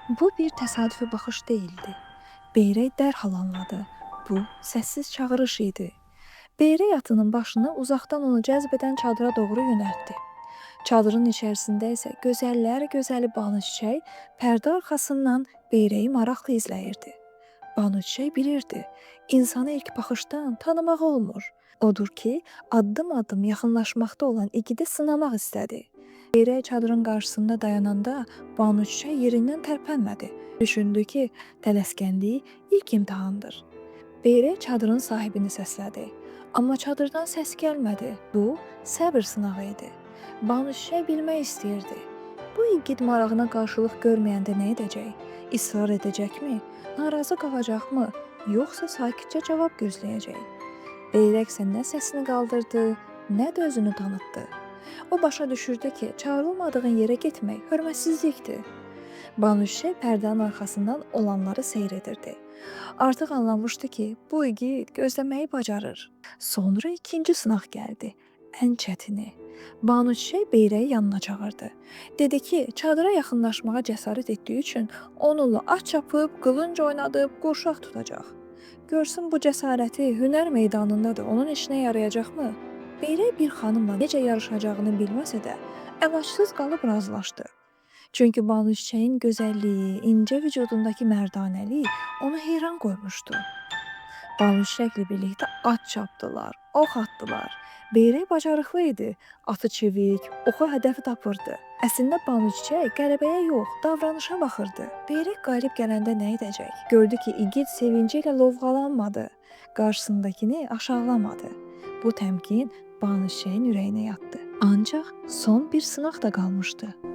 Bu bir təsadüfi baxış değildi. Beyrək dərhal anladı. Bu səssiz çağırış idi. Beyrək atının başını uzaqdan onu cəzb edən çadıra doğru yönəltdi. Çadırın içərisində isə gözəllər gözəli Banu Çiçək pərdə arxasından Beyrəyi maraqla izləyirdi. Banu Çiçək bilirdi, insanı ilk baxışdan tanımaq olmur. Odur ki, addım-addım yaxınlaşmaqda olan igidi sınamaq istədi. Beyrək çadırın qarşısında dayananda Banu Çiçək yerindən tərpənmədi. Düşündü ki, tələskənlik ilk imtahandır. Beyrək çadırın sahibini səslədi. Amma çadırdan səs gəlmədi. Bu, səbr sınağı idi. Banu Çiçək bilmək istəyirdi. Bu igid marağına qarşılıq görməyəndə nə edəcək? İsrar edəcəkmi? Narazı qalacaqmı? Yoxsa sakitcə cavab gözləyəcək? Beyrək isə nə səsini qaldırdı, nə də özünü tanıtdı. O başa düşürdü ki, çağırılmadığın yerə getmək hörmətsizlikdir. Banu Çiçək pərdənin arxasından olanları seyr edirdi. Artıq anlamışdı ki, bu igid gözləməyi bacarır. Sonra ikinci sınaq gəldi, ən çətini. Banu Çiçək Beyrəyi yanına çağırdı. Dedi ki, çadıra yaxınlaşmağa cəsarət etdiyi üçün onunla at çapıb, qılınc oynadıb, qurşaq tutacaq. Görsün bu cəsarəti hünər meydanında da onun işinə yarayacaqmı? Beyrək bir xanımla necə yarışacağını bilməsə də, əlacsız qalıb razılaşdı. Çünki Banu Çiçəyin gözəlliyi, incə vücudundakı mərdanəliyi onu heyran qoymuşdu. Banu Çiçəklə birlikdə at çapdılar, ox atdılar. Beyrək bacarıqlı idi, atı çevik, oxu hədəfi tapırdı. Əslində Banu Çiçək qələbəyə yox, davranışa baxırdı. Beyrək qalib gələndə nə edəcək? Gördü ki, igid sevinci ilə lovğalanmadı, qarşısındakini aşağılamadı. Bu təmkin Banu Çiçəyin ürəyinə yatdı. Ancaq son bir sınaq da qalmışdı.